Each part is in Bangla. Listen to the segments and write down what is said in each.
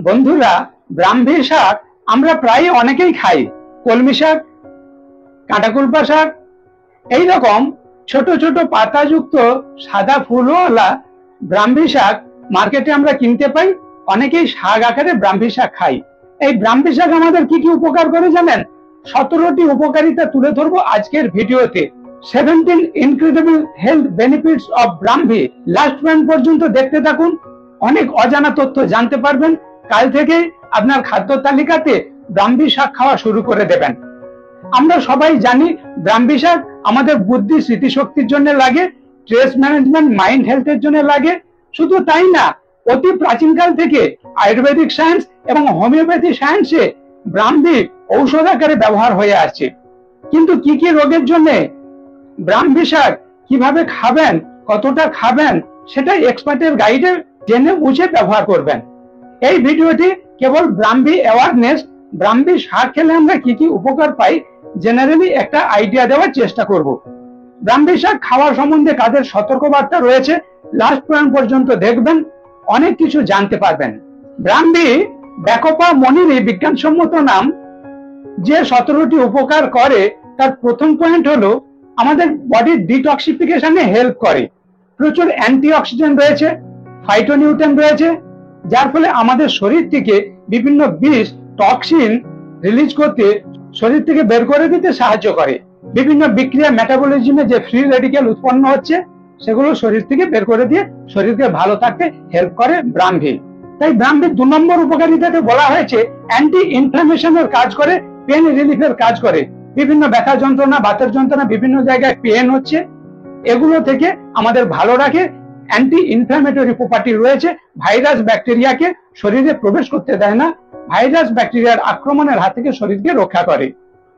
বন্ধুরা, ব্রাহ্মী শাক আমরা প্রায় অনেকেই খাই। কলমি শাক, কাঁটাকুলপা শাক, এইরকম ছোট ছোট পাতাযুক্ত সাদা ফুলওয়ালা ব্রাহ্মী শাক মার্কেটে আমরা কিনতে পাই। অনেকেই শাক আকারে ব্রাহ্মী শাক খাই। এই ব্রাহ্মী শাক আমাদের কি কি উপকার করে জানেন? 17টি উপকারিতা তুলে ধরবো আজকের ভিডিওতে। 17 incredible health benefits of Brahmi. Last point পর্যন্ত দেখতে থাকুন, অনেক অজানা তথ্য জানতে পারবেন। কাল থেকে আপনার খাদ্য তালিকাতে ব্রাহ্মী শাক খাওয়া শুরু করে দেবেন। আমরা সবাই জানি ব্রাহ্মী শাক আমাদের বুদ্ধি স্মৃতিশক্তির জন্য লাগে, স্ট্রেস ম্যানেজমেন্ট, মাইন্ড হেলথের জন্য লাগে। শুধু তাই না, অতি প্রাচীনকাল থেকে আয়ুর্বেদিক সায়েন্স এবং হোমিওপ্যাথি সায়েন্সে ব্রাহ্মী ঔষধ আকারে ব্যবহার হয়ে আসছে। কিন্তু কি কি রোগের জন্য ব্রাহ্মী শাক কিভাবে খাবেন, কতটা খাবেন, সেটা এক্সপার্টের গাইডে জেনে বুঝে ব্যবহার করবেন। এই ভিডিওটি কেবল ব্রাহ্মী অ্যাওয়ারনেস, ব্রাহ্মী শাক খেলে আমরা কি কি উপকার পাই, জেনারেলি একটা আইডিয়া দেওয়ার চেষ্টা করব। ব্রাহ্মী শাক খাওয়ার সম্বন্ধে কাদের সতর্কবার্তা রয়েছে, লাস্ট পয়েন্ট পর্যন্ত দেখবেন, অনেক কিছু জানতে পারবেন। ব্রাহ্মী ব্যাকপা মনিরই বিজ্ঞানসম্মত নাম। যে 17টি উপকার করে তার প্রথম পয়েন্ট হলো আমাদের বডির ডিটক্সিফিকেশনে হেল্প করে। প্রচুর অ্যান্টিঅক্সিডেন্ট রয়েছে, ফাইটোনিউট্রিয়েন্ট রয়েছে, যার ফলে আমাদের শরীর থেকে বিভিন্ন বিষ, টক্সিন রিলিজ করতে, শরীর থেকে বের করে দিতে সাহায্য করে। বিভিন্ন বিক্রিয়া, মেটাবলিজমে যে ফ্রি রেডিক্যাল উৎপন্ন হচ্ছে সেগুলো শরীর থেকে বের করে দিয়ে শরীরকে ভালো থাকতে হেল্প করে ব্রাহ্মী। তাই ব্রাহ্মীর 2 নম্বর উপকারিতাতে বলা হয়েছে অ্যান্টি ইনফ্লামেশনের কাজ করে, পেন রিলিফের কাজ করে। বিভিন্ন ব্যথা যন্ত্রণা, বাতের যন্ত্রণা, বিভিন্ন জায়গায় পেন হচ্ছে, এগুলো থেকে আমাদের ভালো রাখে। অ্যান্টি ইনফ্লামেটরি প্রপার্টি রয়েছে, ভাইরাস ব্যাকটেরিয়াকে শরীরে প্রবেশ করতে দেয় না, ভাইরাস ব্যাকটেরিয়ার আক্রমণের হাত থেকে শরীরকে রক্ষা করে।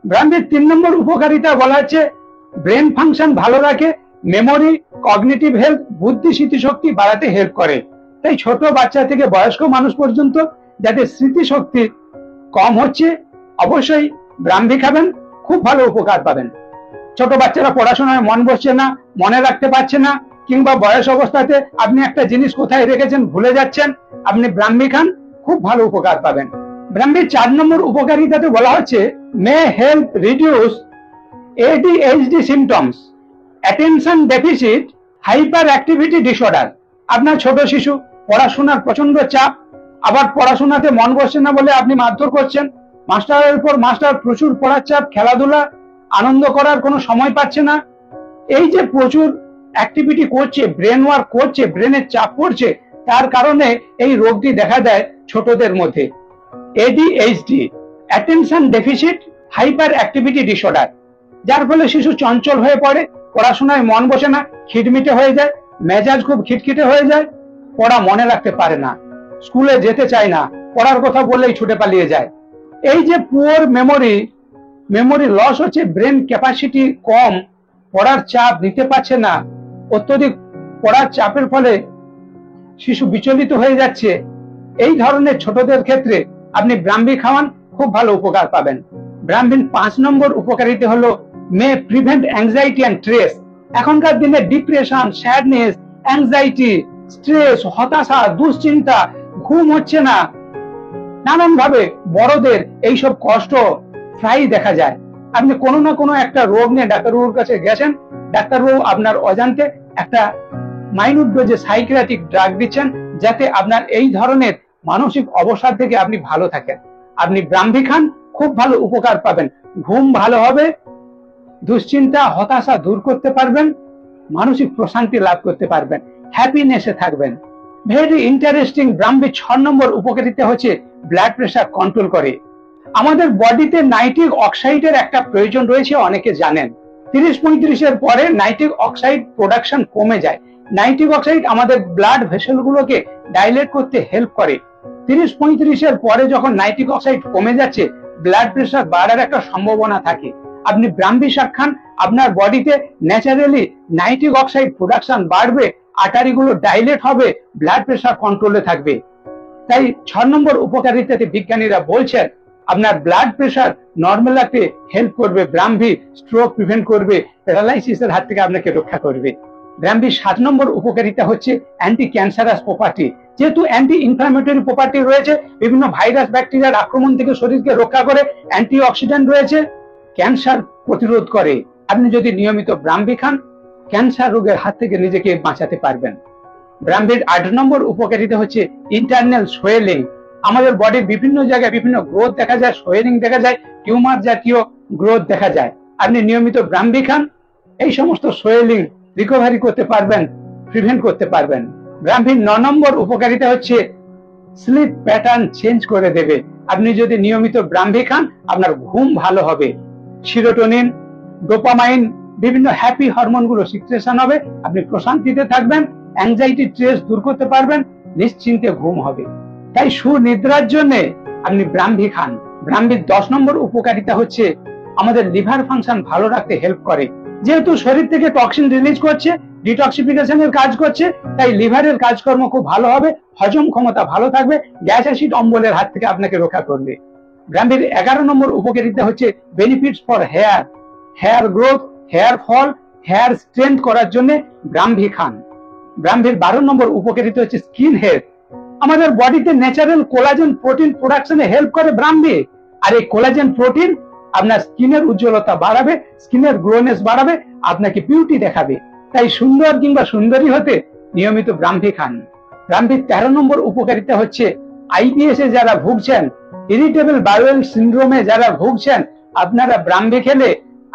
ব্রাহ্মীর 3 নম্বর উপকারিতা বলা হচ্ছে ব্রেন ফাংশন ভালো রাখে, মেমোরি, কগনিটিভ হেলথ, বুদ্ধি স্মৃতিশক্তি বাড়াতে হেল্প করে। তাই ছোট বাচ্চা থেকে বয়স্ক মানুষ পর্যন্ত যাদের স্মৃতিশক্তি কম হচ্ছে, অবশ্যই ব্রাহ্মী খাবেন, খুব ভালো উপকার পাবেন। ছোট বাচ্চারা পড়াশোনায় মন বসছে না, মনে রাখতে পারছে না, কিংবা বয়স অবস্থাতে আপনি একটা জিনিস কোথায় রেখেছেন ভুলে যাচ্ছেন, আপনি ব্রাহ্মী খান, খুব ভালো উপকার পাবেন। ব্রাহ্মীর 4 নম্বর উপকারিতাতে বলা হচ্ছে may help reduce ADHD symptoms, attention deficit hyper activity disorder. আপনার ছোট শিশু, পড়াশোনার প্রচন্ড চাপ, আবার পড়াশোনাতে মন বসছে না বলে আপনি মারধর করছেন, মাস্টারের উপর মাস্টার, প্রচুর পড়ার চাপ, খেলাধুলা, আনন্দ করার কোনো সময় পাচ্ছে না। এই যে প্রচুর অ্যাক্টিভিটি করছে, ব্রেন ওয়ার্ক করছে, ব্রেনের চাপ পড়ছে, তার কারণে এই রোগটি দেখা দেয় ছোটদের মধ্যে। ADHD, attention deficit hyper activity disorder, যার ফলে শিশু চঞ্চল হয়ে পড়ে, পড়াশোনায় মন বসে না, খিটমিটে হয়ে যায়, মেজাজ খুব খিটখিটে হয়ে যায়, পড়া মনে রাখতে পারে না, স্কুলে যেতে চায় না, পড়ার কথা বললেই ছুটে পালিয়ে যায়। এই যে পুয়ার মেমোরি লস হচ্ছে, ব্রেন ক্যাপাসিটি কম, পড়ার চাপ নিতে পারছে না, অত্যধিক পড়ার চাপের ফলে শিশু বিচলিত হয়ে যাচ্ছে, এই ধরনের ছোটদের ক্ষেত্রে আপনি ব্রাহ্মী খাওয়ান, খুব ভালো উপকার পাবেন। ব্রাহ্মীর 5 নম্বর উপকারিতা হলো মে প্রিভেন্ট অ্যাংজাইটি অ্যান্ড স্ট্রেস। এখনকার দিনে ডিপ্রেশন, স্যাডনেস, অ্যাংজাইটি, স্ট্রেস, হতাশা, দুশ্চিন্তা, ঘুম হচ্ছে না, নানান ভাবে বড়দের এইসব কষ্ট প্রায়ই দেখা যায়। আপনি কোনো না কোনো একটা রোগ নিয়ে ডাক্তারবাবুর কাছে গেছেন, ডাক্তারবাবু আপনার অজান্তে একটা মাইনুট ডোজে সাইকিয়াট্রিক ড্রাগ দিচ্ছেন, যাতে আপনার এই ধরনের মানসিক অবসাদ থেকে আপনি ভালো থাকেন। আপনি ব্রাহ্মী খান, খুব ভালো উপকার পাবেন, ঘুম ভালো হবে, দুশ্চিন্তা, হতাশা দূর করতে পারবেন, মানসিক প্রশান্তি লাভ করতে পারবেন, হ্যাপিনেসে থাকবেন। ভেরি ইন্টারেস্টিং, ব্রাহ্মী 6 নম্বর উপকারিতা হচ্ছে ব্লাড প্রেশার কন্ট্রোল করে। আমাদের বডিতে নাইট্রিক অক্সাইডের একটা প্রয়োজন রয়েছে, অনেকে জানেন। 30-35 পরে নাইট্রিক অক্সাইড প্রোডাকশন কমে যায়। নাইট্রিক অক্সাইড আমাদের ব্লাড ভেসেলগুলোকে ডাইলেট করতে হেল্প করে। 30-35 পরে যখন নাইট্রিক অক্সাইড কমে যাচ্ছে, ব্লাড প্রেশার বাড়ার একটা সম্ভাবনা থাকে। আপনি ব্রাহ্মী শাক খান, আপনার বডিতে ন্যাচারালি নাইট্রিক অক্সাইড প্রোডাকশন বাড়বে, আর্টারিগুলো ডাইলেট হবে, ব্লাড প্রেশার কন্ট্রোলে থাকবে। তাই 6 নম্বর উপকারিতাতে বিজ্ঞানীরা বলছেন আপনার ব্লাড প্রেশার নর্মাল রাখতে হেল্প করবে ব্রাহ্মী, স্ট্রোক প্রিভেন্ট করবে, প্যারালাইসিসের হাত থেকে আপনাকে রক্ষা করবে। ব্রাহ্মীর 7 নম্বর উপকারিতা হচ্ছে অ্যান্টি ক্যান্সারাস প্রপার্টি। যেহেতু অ্যান্টি ইনফ্লামেটরি প্রপার্টি রয়েছে, বিভিন্ন ভাইরাস ব্যাকটেরিয়ার আক্রমণ থেকে শরীরকে রক্ষা করে, অ্যান্টি অক্সিডেন্ট রয়েছে, ক্যান্সার প্রতিরোধ করে। আপনি যদি নিয়মিত ব্রাহ্মী খান, ক্যান্সার রোগের হাত থেকে নিজেকে বাঁচাতে পারবেন। ব্রাহ্মীর 8 নম্বর উপকারিতা হচ্ছে ইন্টারনাল সোয়েলিং। আমাদের বডির বিভিন্ন জায়গায় বিভিন্ন গ্রোথ দেখা যায়, সোয়েলিং দেখা যায়, টিউমার জাতীয় গ্রোথ দেখা যায়। আপনি নিয়মিত ব্রাহ্মী খান, এই সমস্ত সোয়েলিং রিকভারি করতে পারবেন, প্রিভেন্ট করতে পারবেন। ব্রাহ্মীর 9 নম্বর উপকারিতা হচ্ছে স্লিপ প্যাটার্ন চেঞ্জ করে দেবে। আপনি যদি নিয়মিত ব্রাহ্মী খান, আপনার ঘুম ভালো হবে, সিরোটোনিন, ডোপামাইন, বিভিন্ন হ্যাপি হরমোনগুলো সিক্রেশন হবে, আপনি প্রশান্তিতে থাকবেন, অ্যাংজাইটি স্ট্রেস দূর করতে পারবেন, নিশ্চিন্তে ঘুম হবে। তাই সুনিদ্রার জন্য আপনি ব্রাহ্মী খান। ব্রাহ্মীর 10 নম্বর উপকারিতা হচ্ছে আমাদের লিভার ফাংশন ভালো রাখতে হেল্প করে। যেহেতু শরীর থেকে টক্সিন রিলিজ করছে, ডিটক্সিফিকেশনের কাজ করছে, তাই লিভারের কাজকর্ম খুব ভালো হবে, হজম ক্ষমতা ভালো থাকবে, গ্যাস অ্যাসিড অম্বলের হাত থেকে আপনাকে রক্ষা করবে। ব্রাহ্মীর 11 নম্বর উপকারিতা হচ্ছে benefits for hair, hair growth, hair fall, hair strength করার জন্য ব্রাহ্মী খান। ব্রাহ্মীর 12 নম্বর উপকারিতা হচ্ছে স্কিন হেলথ। আমাদের বডিতে ন্যাচারাল কোলাজেন প্রোটিন প্রোডাকশনে হেল্প করে ব্রাহ্মী, আর এই কোলাজেন প্রোটিন আপনার স্কিনের উজ্জ্বলতা বাড়াবে, স্কিনের গ্লোনেস বাড়াবে, আপনাকে বিউটি দেখাবে। তাই সুন্দর কিংবা সুন্দরী হতে নিয়মিত ব্রাহ্মী খান। ব্রাহ্মীর 13 নম্বর উপকারিতা হচ্ছে আইবিএস এ যারা ভুগছেন, ইরিটেবল বাউল সিনড্রোমে যারা ভুগছেন, আপনারা ব্রাহ্মী খেলে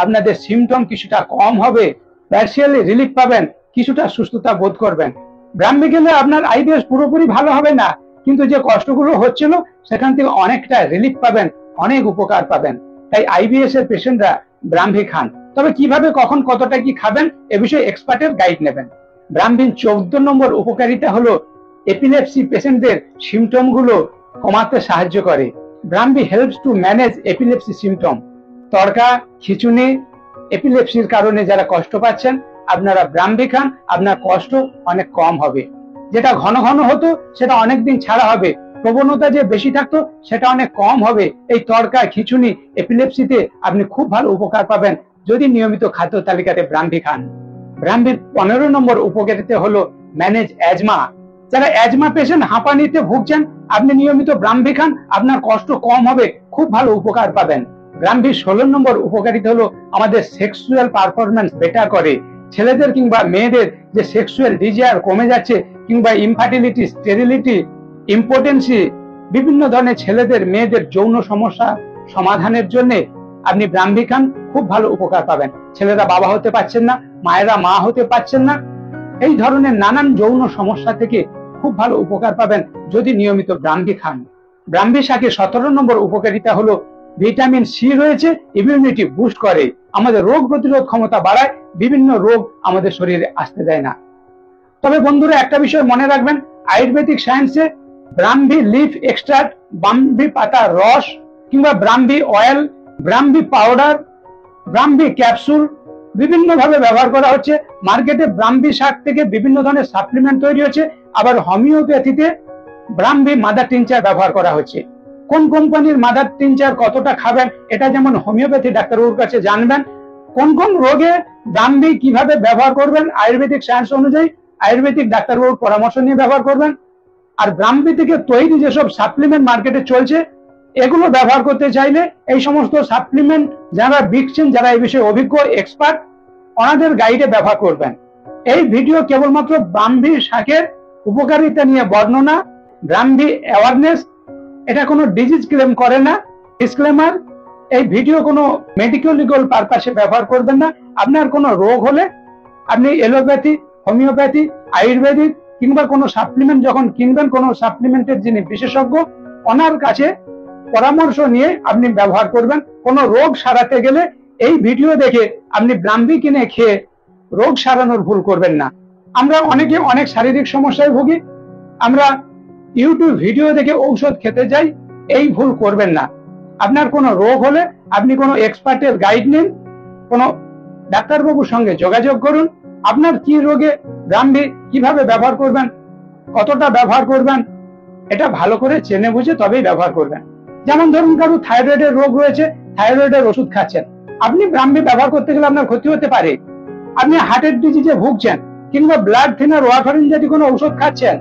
আপনাদের সিমটম কিছুটা কম হবে, পার্শিয়ালি রিলিফ পাবেন, কিছুটা সুস্থতা বোধ করবেন। ব্রাহ্মী খেলে আপনার আইবিএস পুরোপুরি ভালো হবে না, কিন্তু যে কষ্টগুলো হচ্ছিল সেখান থেকে অনেকটা রিলিফ পাবেন, অনেক উপকার পাবেন। তাই আইবিএস এর পেশেন্টরা ব্রাহ্মী খান। তবে কিভাবে, কখন, কতটা কি খাবেন এ বিষয়ে এক্সপার্টের গাইড নেবেন। ব্রাহ্মীর 14 নম্বর উপকারিতা হলো এপিলেপসি পেশেন্টদের সিমটম গুলো কমাতে সাহায্য করে। Brahmi helps to manage epilepsy symptom. তড়কা, খিচুনি, এপিলেপসির কারণে যারা কষ্ট পাচ্ছেন, আপনারা ব্রাহ্মী খান, আপনার কষ্ট অনেক কম হবে। যেটা ঘন ঘন হতো সেটা অনেকদিন ছাড়া হবে, প্রবণতা যে বেশি থাকতো সেটা অনেক কম হবে। এই তড়কা, খিচুনি, এপিলেপসিতে আপনি খুব ভালো উপকার পাবেন যদি নিয়মিত খাদ্য তালিকাতে ব্রাহ্মী খান। ব্রাহ্মীর 15 নম্বর উপকারিতা হলো ম্যানেজ অ্যাজমা। যারা অ্যাজমা পেশেন্ট, হাঁপানিতে ভুগছেন, আপনি নিয়মিত ব্রাহ্মী খান, আপনার কষ্ট কম হবে, খুব ভালো উপকার পাবেন। ব্রাহ্মীর 16 নম্বর উপকারিতা হলো আমাদের সেক্সুয়াল পারফরমেন্স বেটার করে। ছেলেদের কিংবা মেয়েদের যে সেক্সুয়াল ডিজায়ার কমে যাচ্ছে, কিংবা ইনফার্টিলিটি, স্টেরিলিটি, ইম্পোটেন্সি, বিভিন্ন ধরনের ছেলেদের মেয়েদের যৌন সমস্যা সমাধানের জন্য আপনি ব্রাহ্মী খান, খুব ভালো উপকার পাবেন। ছেলেরা বাবা হতে পারছেন না, মায়েরা মা হতে পারছেন না, এই ধরনের নানান যৌন সমস্যা থেকে খুব ভালো উপকার পাবেন যদি নিয়মিত ব্রাহ্মী খান। ব্রাহ্মী শাকে 17 নম্বর উপকারিতা হলো ভিটামিন সি রয়েছে, ইমিউনিটি বুস্ট করে, আমাদের রোগ প্রতিরোধ ক্ষমতা বাড়ায়, বিভিন্ন রোগ আমাদের শরীরে আসতে দেয় না। তবে বন্ধুরা, একটা বিষয় মনে রাখবেন, আয়ুর্বেদিক সায়েন্সে ব্রাহ্মী লিফ এক্সট্রাক্ট, ব্রাহ্মী পাতার রস, কিংবা ব্রাহ্মী অয়েল, ব্রাহ্মী পাউডার, ব্রাহ্মী ক্যাপসুল বিভিন্ন ভাবে ব্যবহার করা হচ্ছে। মার্কেটে ব্রাহ্মী শাক থেকে বিভিন্ন ধরনের সাপ্লিমেন্ট তৈরি হচ্ছে, আবার হোমিওপ্যাথিতে ব্রাহ্মী মাদার টিনচার ব্যবহার করা হচ্ছে। কোন কোম্পানির মাদার টিনচার কতটা খাবেন এটা যেমন হোমিওপ্যাথি ডাক্তারবাবুর কাছে জানবেন, কোন কোন রোগে ব্রাহ্মী কিভাবে ব্যবহার করবেন আয়ুর্বেদিক সায়েন্স অনুযায়ী আয়ুর্বেদিক ডাক্তারবাবুর পরামর্শ নিয়ে ব্যবহার করবেন। আর ব্রাহ্মী থেকে তৈরি যেসব সাপ্লিমেন্ট মার্কেটে চলছে, এগুলো ব্যবহার করতে চাইলে এই সমস্ত সাপ্লিমেন্ট যারা বিকছেন, যারা এই বিষয়ে অভিজ্ঞ এক্সপার্ট, ওনাদের গাইডে ব্যবহার করবেন। এই ভিডিও কেবলমাত্র ব্রাহ্মী শাকের উপকারিতা নিয়ে বর্ণনা, ব্রাহ্মী অ্যাওয়ারনেস, এটা কোনো ডিজিজ ক্লেম করে না। ডিসক্লেমার, এই ভিডিও কোনো মেডিকেল লিগাল পারপাসে ব্যবহার করবেন না। আপনার কোনো রোগ হলে আপনি এলোপ্যাথি, হোমিওপ্যাথি, আয়ুর্বেদিক কিংবা কোনো সাপ্লিমেন্ট যখন কিনবেন, কোনো সাপ্লিমেন্টের যিনি বিশেষজ্ঞ, ওনার কাছে পরামর্শ নিয়ে আপনি ব্যবহার করবেন। কোনো রোগ সারাতে গেলে এই ভিডিও দেখে আপনি ব্রাহ্মী কিনে খেয়ে রোগ সারানোর ভুল করবেন না। আমরা অনেকে অনেক শারীরিক সমস্যায় ভুগি, আমরা ইউটিউব ভিডিও দেখে ঔষধ খেতে যাই, এই ভুল করবেন না। আপনার কোনো রোগ হলে আপনি কোনো এক্সপার্টের গাইড নিন, কোনো ডাক্তারবাবুর সঙ্গে যোগাযোগ করুন। আপনার কি রোগে ব্রাহ্মী কিভাবে ব্যবহার করবেন, কতটা ব্যবহার করবেন, এটা ভালো করে জেনে বুঝে তবেই ব্যবহার করবেন। যেমন ধরুন কারো থাইরয়েডের রোগ রয়েছে, থাইরয়েডের ওষুধ খাচ্ছেন, আপনি ব্রাহ্মী ব্যবহার করতে গেলে আপনার ক্ষতি হতে পারে। আপনি হার্টের ডিজিজে ভুগছেন, কিংবা ব্লাড থিনার ওয়াফারিন যদি কোনো ওষুধ খাচ্ছেন,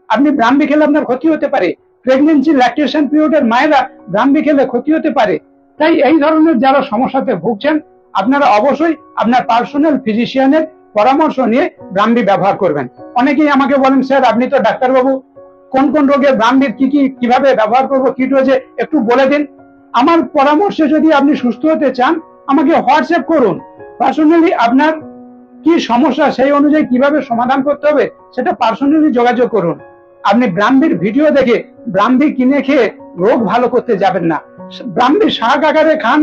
আপনি ব্রাহ্মী খেলে আপনার ক্ষতি হতে পারে। প্রেগনেন্সি ল্যাকটেশন পিরিয়ডের মায়েরা ব্রাহ্মী খেলে ক্ষতি হতে পারে। তাই এই ধরনের যারা সমস্যাতে ভুগছেন, আপনারা অবশ্যই আপনার পার্সোনাল ফিজিশিয়ানের পরামর্শ নিয়ে ব্রাহ্মী ব্যবহার করবেন। অনেকেই আমাকে বলেন, স্যার আপনি তো ডাক্তারবাবু, কোন কোন রোগে ব্রাহ্মীর কিভাবে ব্যবহার করবো, কি ডোজে একটু বলে দিন। আমার পরামর্শে যদি আপনি সুস্থ হতে চান, আমাকে হোয়াটসঅ্যাপ করুন। পার্সোনালি আপনার কি সমস্যা, সেই অনুযায়ী কিভাবে সমাধান করতে হবে সেটা পার্সোনালি যোগাযোগ করুন। আপনি ব্রাহ্মীর ভিডিও দেখে ব্রাহ্মী কিনে খেয়ে রোগ ভালো করতে যাবেন না। ব্রাহ্মী শাক আকারে খান,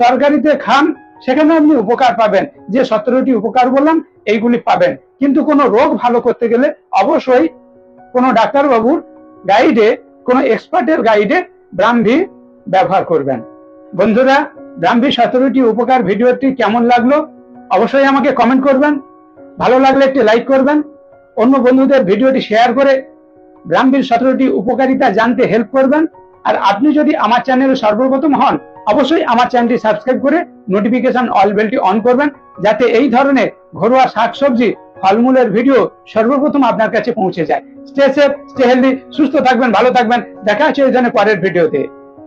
তরকারিতে খান, সেখানে আপনি উপকার পাবেন। যে 17টি উপকার বললাম এইগুলি পাবেন। কিন্তু কোনো রোগ ভালো করতে গেলে অবশ্যই কোনো ডাক্তারবাবুর গাইডে, কোনো এক্সপার্টের গাইডে ব্রাহ্মী ব্যবহার করবেন। বন্ধুরা, ব্রাহ্মী 17টি উপকার ভিডিওটি কেমন লাগলো অবশ্যই আমাকে কমেন্ট করবেন। ভালো লাগলে একটি লাইক করবেন। অন্য বন্ধুদের ভিডিওটি শেয়ার করে ব্রাহ্মীর 17টি উপকারিতা জানতে হেল্প করবেন। আর আপনি যদি আমার চ্যানেলে সর্বপ্রথম হন, অবশ্যই আমার চ্যানেলটি সাবস্ক্রাইব করে নোটিফিকেশন অল বেলটি অন করবেন, যাতে এই ধরনের ঘরোয়া শাকসবজি, ফলমূলের ভিডিও সর্বপ্রথম আপনার কাছে পৌঁছে যায়। স্টে সেফ, স্টে হেলদি, সুস্থ থাকবেন, ভালো থাকবেন। দেখা হচ্ছে এই ধরনের পরের ভিডিওতে।